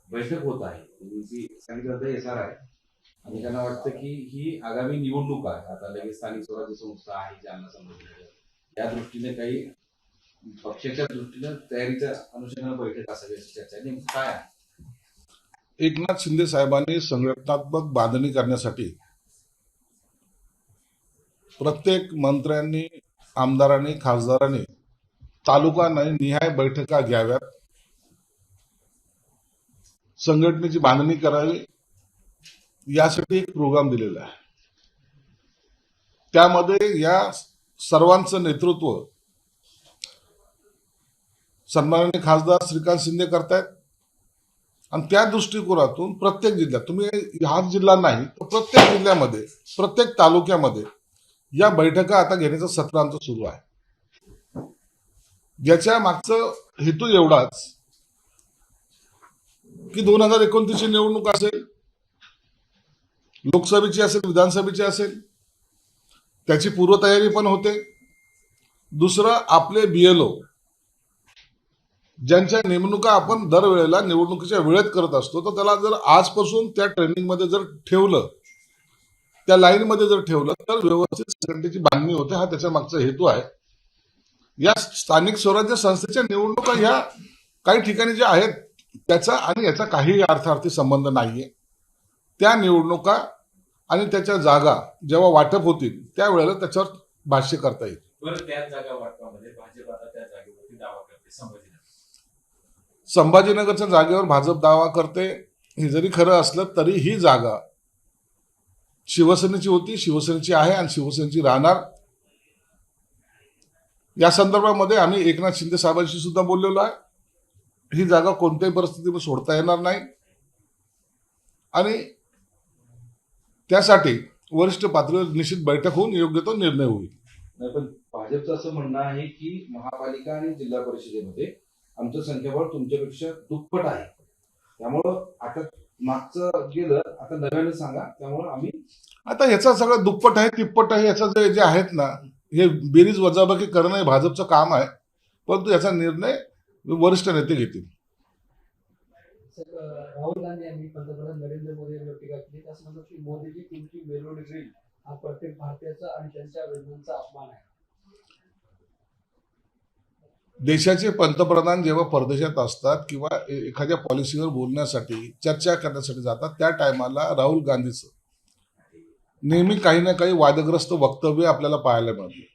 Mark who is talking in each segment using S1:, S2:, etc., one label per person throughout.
S1: बैठक होत आहे, जी सांगितलं जातं एसआर आहे. आणि त्यांना वाटतं की ही आगामी निवडणूक आहे, आता लगेच स्थानिक स्वराज्य संस्था आहे जालना संबंधित, या दृष्टीने काही पक्षाच्या दृष्टीने तयारीच्या अनुषंगाने बैठक असावी अशी चर्चा आहे. नेमकं काय आहे?
S2: एकनाथ शिंदे साहेबांनी संघटनात्मक बांधणी करण्यासाठी प्रत्येक मंत्र्यांनी, आमदारांनी, खासदारांनी तालुका निहाय बैठका घ्याव्यात, संघटनेची बांधणी करावी, यासाठी एक प्रोग्राम दिलेला आहे. त्यामध्ये या सर्वांचं नेतृत्व सन्माननीय खासदार श्रीकांत शिंदे करतायत. आणि त्या दृष्टिकोनातून प्रत्येक जिल्ह्यात, तुम्ही हाच जिल्हा नाही तर प्रत्येक जिल्ह्यामध्ये, प्रत्येक तालुक्यामध्ये या बैठका आता घेण्याचं सत्र आमचं सुरू आहे. ज्याच्या मागचं हेतू एवढाच की 2029 ची निवडणूक असेल, लोकसभेची असेल, विधानसभेची असेल, त्याची पूर्वतयारी पण होते. दुसरं, आपले बीएलओ ज्यांच्या नेमणुका आपण दरवेळेला निवडणुकीच्या वेळेत करत असतो, तर त्याला जर आजपासून त्या ट्रेनिंगमध्ये जर ठेवलं, त्या लाईनमध्ये जर ठेवलं, तर व्यवस्थित संघटनेची बांधणी होते. हा त्याच्या मागचा हेतू आहे. या स्थानिक स्वराज्य संस्थेच्या निवडणुका ह्या काही ठिकाणी ज्या आहेत त्याचा आणि याचा काही अर्थार्थी संबंध नाहीये. त्या निवडणुका आणि त्याच्या जागा जेव्हा वाटप होतील त्यावेळेला त्याच्यावर भाष्य करता येईल.
S1: बरं, त्याच जागा वाटपामध्ये भाजप आता त्या जागेवरती दावा करते.
S2: संभाजीनगरच्या जागेवर भाजप दावा करते. हे जरी खरं असलं तरी ही जागा शिवसेनेची होती, शिवसेनेची आहे आणि शिवसेनेची राहणार. या संदर्भामध्ये आम्ही एकनाथ शिंदे साहेबांशी सुद्धा बोललेलो आहे. ही जागा कोणत्याही परिस्थितीमध्ये सोडता येणार नाही आणि त्यासाठी वरिष्ठ पातळीवर निश्चित बैठक होऊन योग्य तो निर्णय होईल.
S1: नाही, पण भाजपचं असं म्हणणं आहे की महापालिका आणि जिल्हा परिषदेमध्ये आमचं संख्याबळ तुमच्यापेक्षा दुप्पट आहे, त्यामुळं आता मागचं गेलं, आता नव्यानं सांगा, त्यामुळं आम्ही
S2: आता याचा सगळं दुप्पट आहे, तिप्पट आहे, याचा जे आहेत ना, हे बेरीज वजाबाकी करणं हे भाजपचं काम आहे. परंतु याचा निर्णय वरिष्ठ नेते घेतील.
S3: राहुल गांधी यांनी पंतप्रधान नरेंद्र मोदी यांवर टीका केली. त्यास म्हणतात की मोदीजी तुमची मेलोडी ड्रिल हा प्रत्येक भारतीयाचा आणि त्यांच्या वेदनांचा अपमान आहे.
S2: देशाचे पंतप्रधान जेव्हा परदेशात असतात किंवा एखाद्या पॉलिसीवर बोलण्यासाठी, चर्चा करण्यासाठी जातात, त्या टायमाला राहुल गांधीचं नेहमी काही ना काही वादग्रस्त वक्तव्य आपल्याला पाहायला मिळते.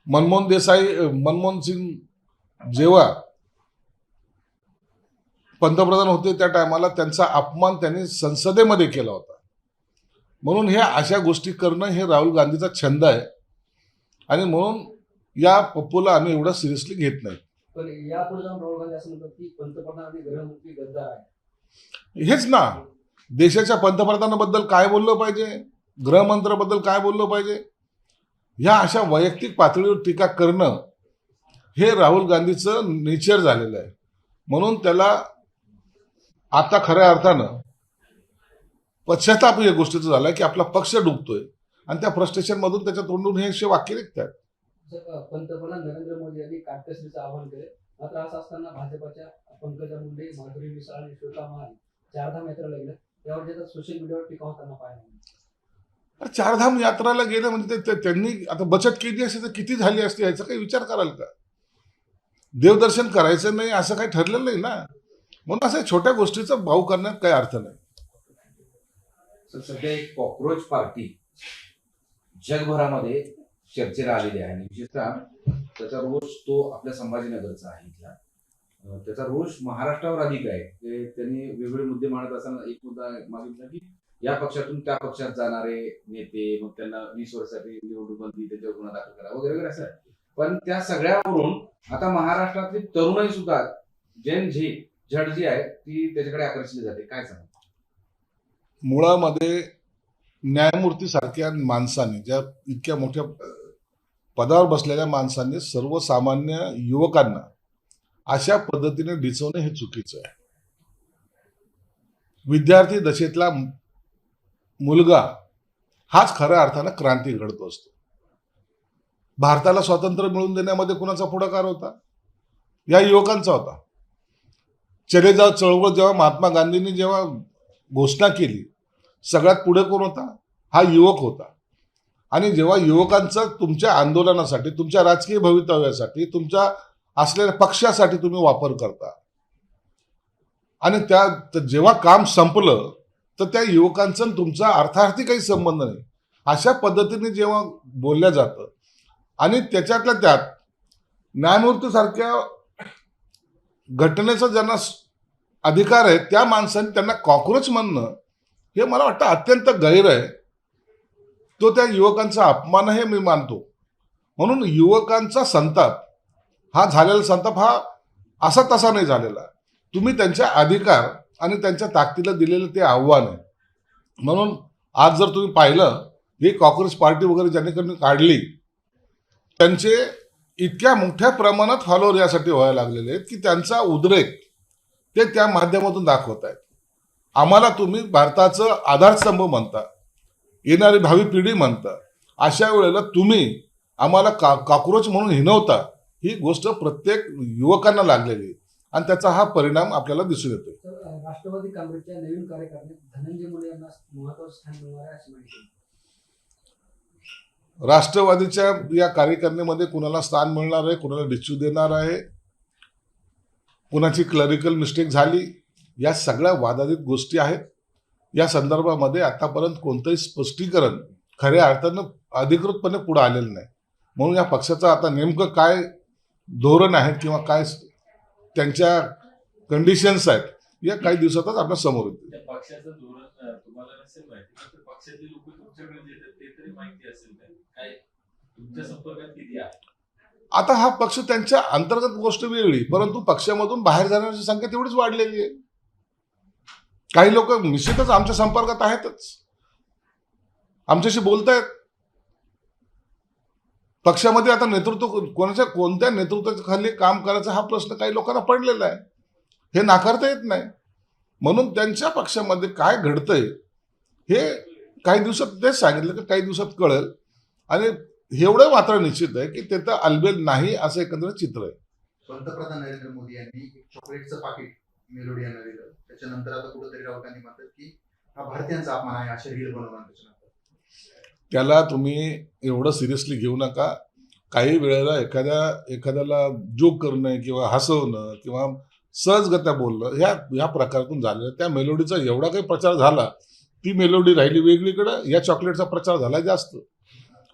S2: मनमोहन सिंग जेव्हा पंतप्रधान होते त्या टायमाला त्यांचा अपमान त्यांनी संसदेमध्ये केला होता. म्हणून हे अशा गोष्टी करणं हे राहुल गांधीचा छंद आहे आणि म्हणून या पप्पूला आम्ही एवढं सिरियसली घेत नाही.
S3: पण यापुढे जाऊन राहुल गांधी असं म्हणतात की पंतप्रधान आणि गृहमंत्री गद्दार आहे.
S2: हेच ना, देशाच्या पंतप्रधानाबद्दल काय बोललं पाहिजे, गृहमंत्र्याबद्दल काय बोललं पाहिजे, ह्या अशा वैयक्तिक पातळीवर टीका करणं हे राहुल गांधीचं नेचर झालेलं आहे. म्हणून त्याला आता खऱ्या अर्थानं पश्चाताप या गोष्टीचा झाला की आपला पक्ष डुबतोय आणि त्या फ्रस्ट्रेशन मधून त्याच्या तोंडून हे असे वाक्य निघतात.
S3: पंतप्रधान नरेंद्र मोदी यांनी काटकसरीचं आवाहन केले. मात्र असं असताना भाजपच्या पंकजा मुंडे, माधुरी मिसाळ आणि श्वेता महाल चारधाम यात्रेला गेल्या. यावर जे सोशल मीडियावर टीका होताना पाहिजे.
S2: चारधाम यात्राला गेलं म्हणजे त्यांनी आता बचत केली असते तर किती झाली असते याचा काही विचार कराल का? देवदर्शन करायचं नाही असं काही ठरलेलं नाही ना. म्हणून असं छोट्या गोष्टीचा भाव करण्यात काही अर्थ नाही.
S1: सध्या एक कॉक्रोच पार्टी जगभरामध्ये चर्चेला आलेली आहे आणि विशेषतः त्याचा रोष तो आपल्या संभाजीनगरचा आहे. इथला त्याचा रोष महाराष्ट्रावर अधिक आहे. त्यांनी वेगवेगळे मुद्दे मांडत असताना एक मुद्दा मागितला की या पक्षातून त्या पक्षात जाणारे नेते, मग त्यांना 20 वर्षाची निवडणूक बंदी, त्याच्यावर गुन्हा दाखल करा वगैरे वगैरे असं. पण त्या सगळ्यावरून आता महाराष्ट्रातली तरुणाई सुद्धा जेन झड जी आहे ती त्याच्याकडे आकर्षित जाते. काय सांगा?
S2: मुळामध्ये न्यायमूर्ती सारख्या माणसांनी, ज्या इतक्या मोठ्या पदावर बसलेल्या माणसांनी सर्वसामान्य युवकांना अशा पद्धतीने डिचवणे हे चुकीचं आहे. विद्यार्थी दशेतला मुलगा हाच खऱ्या अर्थानं क्रांती घडतो असतो. भारताला स्वातंत्र्य मिळवून देण्यामध्ये कुणाचा पुढाकार होता? या युवकांचा होता. चले जाव चळवळ जेव्हा महात्मा गांधींनी जेव्हा घोषणा केली, सगळ्यात पुढे कोण होता? हा युवक होता. आणि जेव्हा युवकांचं तुमच्या आंदोलनासाठी, तुमच्या राजकीय भवितव्यासाठी, तुमच्या असलेल्या पक्षासाठी तुम्ही वापर करता आणि जेव्हा काम संपलं तर त्या युवकांचा आणि तुमचा अर्थार्थी काही संबंध नाही, अशा पद्धतीने जेव्हा बोलल्या जातं आणि त्याच्यातल्या त्यात न्यायमूर्तीसारख्या घटनेचा ज्यांना अधिकार आहे त्या माणसांनी त्यांना कॉक्रोच म्हणणं हे मला वाटतं अत्यंत गैर आहे. तो त्या युवकांचा अपमान हे मी मानतो. म्हणून युवकांचा संताप हा झालेला संताप हा असा तसा नाही झालेला. तुम्ही त्यांच्या अधिकार आणि त्यांच्या ताकदीला दिलेलं ते आव्हान आहे. म्हणून आज जर तुम्ही पाहिलं ही कॉक्रोच पार्टी वगैरे ज्यांनी काढली त्यांचे इतक्या मोठ्या प्रमाणात फॉलोअर यासाठी व्हायला लागलेले आहेत की त्यांचा उद्रेक ते त्या माध्यमातून दाखवत आहेत. आम्हाला तुम्ही भारताचं आधारस्तंभ म्हणता, येणारी भावी पिढी म्हणता, अशा वेळेला तुम्ही आम्हाला कॉक्रोच म्हणून हिणवता, ही गोष्ट प्रत्येक युवकांना लागलेली आहे आणि त्याचा हा परिणाम आपल्याला दिसून येतो.
S3: राष्ट्रवादी काँग्रेसच्या नवीन कार्यकारिणीत धनंजय मुंडे यांना महत्त्वाचं स्थान मिळणार आहे अशी माहिती.
S2: राष्ट्रवादीच्या या कार्यकारिणीमध्ये कुणाला स्थान मिळणार आहे, कुणाला डिच्यू देणार आहे, कुणाची क्लरिकल मिस्टेक झाली, या सगळ्या वादातीत गोष्टी आहेत. या संदर्भामध्ये आतापर्यंत कोणतंही स्पष्टीकरण खऱ्या अर्थानं अधिकृतपणे पुढे आलेलं नाही. म्हणून या पक्षाचं आता नेमकं काय धोरण आहे किंवा काय त्यांच्या कंडिशन्स आहेत या काही दिवसातच आपल्या समोर येतील.
S4: त्या पक्षाचं धोरण तुम्हाला नसेल माहिती, तर पक्षाचे लोक तुमच्याकडे येतात ते तरी माहिती असेल काय तुमच्या संपर्कात किती आहे?
S2: आता हा पक्ष त्यांच्या अंतर्गत गोष्ट वेगळी, परंतु पक्षामधून बाहेर जाण्याची संख्या तेवढीच वाढलेली आहे. काही लोक निश्चितच आमच्या संपर्कात आहेतच, आमच्याशी बोलतायत. पक्षामध्ये आता नेतृत्व कोणत्या नेतृत्वाच्या खाली काम करायचा हा प्रश्न काही लोकांना पडलेला आहे, हे नाकारता येत नाही. म्हणून त्यांच्या पक्षामध्ये काय घडतंय हे काही दिवसात तेच सांगितलं की काही दिवसात कळेल. आणि एवढं मात्र निश्चित आहे की ते तर अलबेल नाही असं एकंदरीत चित्र आहे.
S5: पंतप्रधान नरेंद्र मोदी यांनी एक चॉकलेटचं पाकिट मेलोडी यांना दिलं, त्याच्यानंतर आता कुठेतरी राऊत गांधी म्हणतात की हा भारतीयांचा अपमान आहे, अशा रील बनवणार. त्याच्यानंतर
S2: त्याला तुम्ही एवढं सिरियसली घेऊ नका. काही वेळेला एखाद्याला जोक करणं किंवा हसवणं किंवा सहजगत्या बोलणं ह्या प्रकारातून झालेलं. त्या मेलोडीचा एवढा काही प्रचार झाला, ती मेलोडी राहिली वेगळीकडं, या चॉकलेटचा प्रचार झाला जास्त.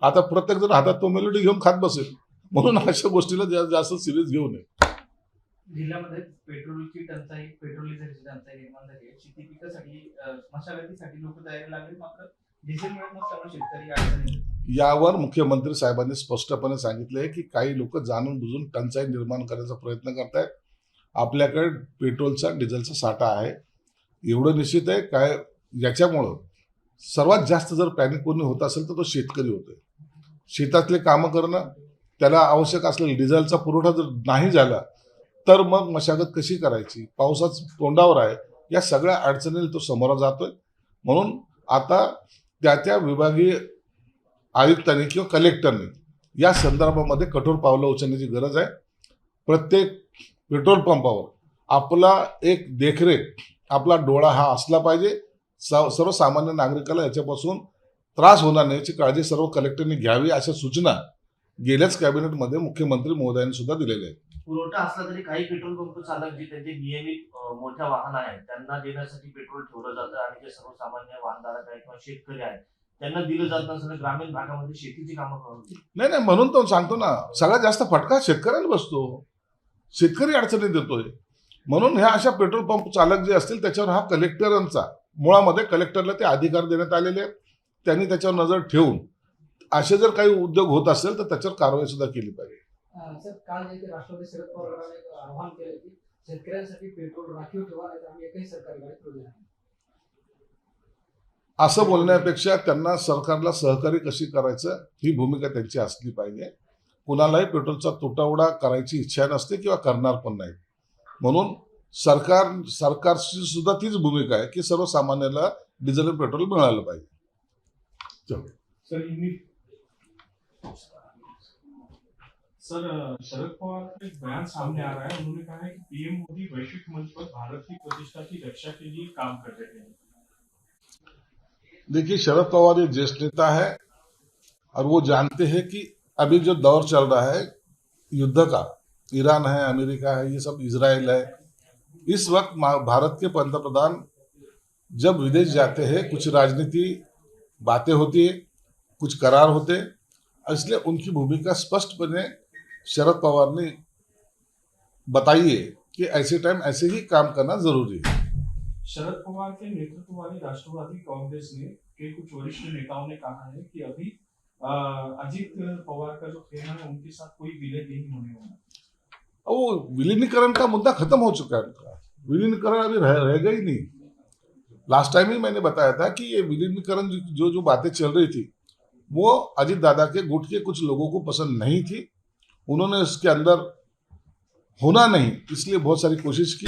S2: आता प्रत्येक जण हातात तो मेलोडी घेऊन खात बसेल. म्हणून अशा गोष्टीला जास्त सिरियस घेऊ नये.
S6: जिल्ह्यामध्ये पेट्रोलची टंचाई, पेट्रोल डिझेलची टंचाई निर्माण झाली आहे. शेती पिकासाठी मशागतीसाठी लोक तयारी लागले, मात्र डिझेल मिळत नसल्यामुळे शेतकरी अडचणीत.
S2: यावर मुख्यमंत्री साहेबांनी स्पष्टपणे सांगितले की काही लोक जाणून बुजून टंचाई निर्माण करण्याचा प्रयत्न करतायत. आपल्याकडे पेट्रोलचा डिझेलचा साठा आहे, एवढं निश्चित आहे. काय याच्यामुळं सर्वात जास्त जर पॅनिक कोणी होत असेल तर तो शेतकरी होतोय. शेतातले कामं करणं, त्याला आवश्यक असलेला डिझेलचा पुरवठा जर नाही झाला तर मग मशागत कशी करायची, पावसाच तोंडावर आहे, या सगळ्या अडचणीला तो समोर जातोय. म्हणून आता त्या विभागीय आयुक्तांनी किंवा कलेक्टरनी या संदर्भामध्ये कठोर पावलं उचलण्याची गरज आहे. प्रत्येक पेट्रोल पंपावर आपला एक देखरेख, आपला डोळा हा असला पाहिजे. सर्वसामान्य नागरिकाला याच्यापासून त्रास होणार नाही याची काळजी सर्व कलेक्टरनी घ्यावी, अशा सूचना गेल्याच कॅबिनेटमध्ये मुख्यमंत्री महोदयांनी सुद्धा दिलेल्या आहेत.
S7: पुरवठा असला तरी काही पेट्रोल पंप चालक जे त्यांचे नियमित मोठ्या वाहन आहेत त्यांना देण्यासाठी पेट्रोल ठेवलं जातं आणि जे सर्वसामान्य वाहनधारक आहेत किंवा शेतकरी आहेत त्यांना दिलं जात नसतं. ग्रामीण भागामध्ये शेतीची कामं करून
S2: नाही, म्हणून तो सांगतो ना, सगळ्यात जास्त फटका शेतकऱ्याला बसतो. शेतकरी अडचणीत येतोय. म्हणून ह्या अशा पेट्रोल पंप चालक जे असतील त्याच्यावर हा कलेक्टरांचा, मुळामध्ये कलेक्टरला ते अधिकार देण्यात आलेले आहेत. त्यांनी त्याच्यावर नजर ठेवून असे जर काही उद्योग होत असेल तर त्याच्यावर कारवाई सुद्धा केली पाहिजे.
S3: सर, काल जे राष्ट्रवादी शरद पवार गटाने आवाहन केलं की शेतकऱ्यांसाठी पेट्रोल राखीव ठेवा, नाही तर आम्ही एकही सरकारी गाडी फिरवू नाही.
S2: असं बोलण्यापेक्षा त्यांना सरकारला सहकार्य कशी करायचं ही भूमिका त्यांची असली पाहिजे. कुणालाही पेट्रोलचा तुटवडा करायची इच्छा नसते किंवा करणार पण नाही. म्हणून सरकारची सुद्धा तीच भूमिका आहे की सर्वसामान्याला डिझेल आणि पेट्रोल मिळालं पाहिजे.
S8: सर शरद पवार का एक बयान सामने आ रहा है। उन्होंने कहा है कि पीएम मोदी वैश्विक मंच पर भारत की प्रतिष्ठा की रक्षा के लिए काम कर रहे हैं।
S2: देखिए, शरद पवार एक ज्येष्ठ नेता है और वो जानते हैं कि अभी जो दौर चल रहा है युद्ध का, ईरान है, अमेरिका है, ये सब इजराइल है, इस वक्त भारत के पंतप्रधान जब विदेश जाते हैं कुछ राजनीति बातें होती है, कुछ करार होते हैं, इसलिए उनकी भूमिका स्पष्टपणे शरद पवार ने बताई है कि ऐसे टाइम ऐसे ही काम करना जरूरी है।
S8: शरद पवार के नेतृत्व वाली राष्ट्रवादी कांग्रेस के कुछ वरिष्ठ नेताओं ने कहा है कि अभी अजीत पवार का जो खेल है उनके साथ कोई विलय नहीं होने वाला।
S2: वो विलीनीकरण का मुद्दा खत्म हो चुका है उनका, विलीनीकरण अभी रह गई नहीं। लास्ट टाइम ही मैंने बताया था कि ये विलीनीकरण जो बातें चल रही थी वो अजीत दादा के गुट के कुछ लोगों को पसंद नहीं थी, उन्होंने उसके अंदर होना नहीं, इसलिए बहुत सारी कोशिश की।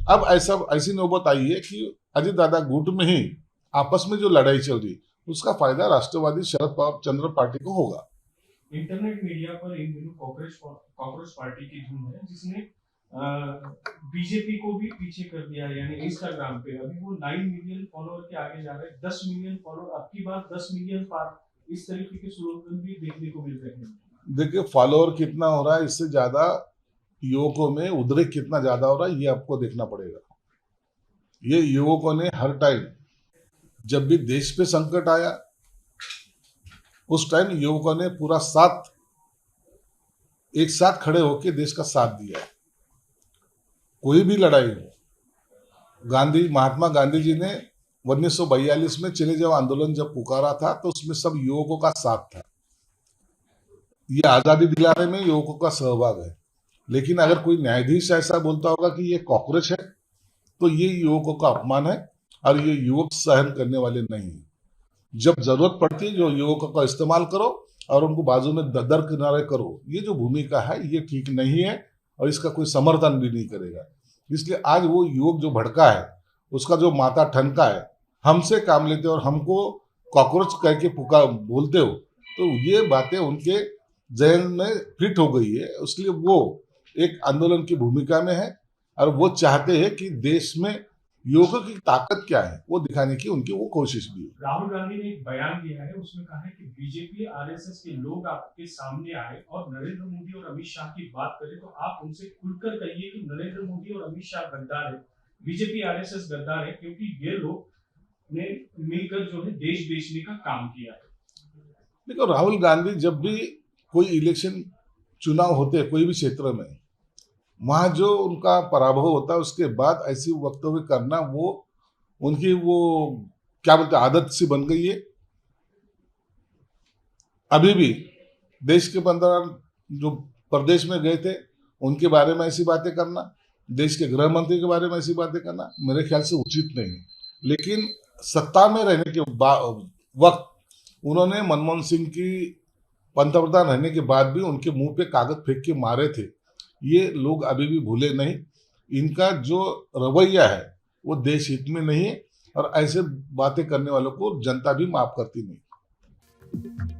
S2: अब ऐसी नौबत आई है कि अजीत दादा गुट में ही आपस में जो लड़ाई चल रही उसका फायदा राष्ट्रवादी शरद चंद्र पार्टी को होगा।
S8: इंटरनेट मीडिया पर इन दिनों कॉकरोच पार्टी की धूम है, जिसने बीजेपी को भी पीछे कर दिया है। यानी इंस्टाग्राम पे अभी वो 9 मिलियन फॉलोअर के आगे जा रहे हैं, 10 मिलियन फॉलोअर, अब की बार 10 मिलियन पार, इस तरीके के स्लोगन भी देखने को मिल रहे हैं।
S2: देखिए, फॉलोअर कितना हो रहा है, इससे ज्यादा युवकों में उद्रेक कितना ज्यादा हो रहा है, ये आपको देखना पड़ेगा। ये युवकों ने हर टाइम जब भी देश पे संकट आया उस टाइम युवकों ने पूरा साथ एक साथ खड़े होकर देश का साथ दिया है। कोई भी लड़ाई हो, महात्मा गांधी जी ने 1942 में चले जाओ आंदोलन जब पुकारा था तो उसमें सब युवकों का साथ था। ये आजादी दिलाने में युवकों का सहभाग है। लेकिन अगर कोई न्यायाधीश ऐसा बोलता होगा कि ये कॉकरोच है तो ये युवकों का अपमान है और ये युवक सहन करने वाले नहीं है। जब जरूरत पड़ती है जो युवकों का इस्तेमाल करो और उनको बाजू में दर किनारे करो, ये जो भूमिका है ये ठीक नहीं है और इसका कोई समर्थन भी नहीं करेगा। इसलिए आज वो युवक जो भड़का है, उसका जो माथा ठनका है, हमसे काम लेते हो और हमको कॉकरोच कह के बोलते हो, तो ये बातें उनके जहन में फिट हो गई है। इसलिए वो एक आंदोलन की भूमिका में है और वो चाहते हैं कि देश में युवकों की ताकत क्या है वो दिखाने की उनकी वो कोशिश भी है।
S8: राहुल गांधी ने एक बयान दिया है, उसमें कहा है कि बीजेपी आरएसएस के लोग आपके सामने आए और नरेंद्र मोदी और अमित शाह की बात करें तो आप उनसे खुलकर कहिए कि नरेंद्र मोदी और अमित शाह गद्दार है, बीजेपी आरएसएस गद्दार है, क्योंकि ये लोग ने मिलकर जो है देश बेचने का काम किया है।
S2: देखो, राहुल गांधी जब भी कोई इलेक्शन चुनाव होते हैं कोई भी क्षेत्र में, वहां जो उनका पराभव होता है उसके बाद ऐसी वक्तव्य करना वो उनकी वो क्या बोलते आदत सी बन गई है। अभी भी देश के 15 जो प्रदेश में गए थे उनके बारे में ऐसी बातें करना, देश के गृह मंत्री के बारे में ऐसी बातें करना मेरे ख्याल से उचित नहीं है। लेकिन सत्ता में रहने के वक्त उन्होंने मनमोहन सिंह की पंतप्रधान रहने के बाद भी उनके मुंह पे कागज फेंक के मारे थे, ये लोग अभी भी भूले नहीं। इनका जो रवैया है वो देश हित में नहीं है और ऐसे बातें करने वालों को जनता भी माफ करती नहीं।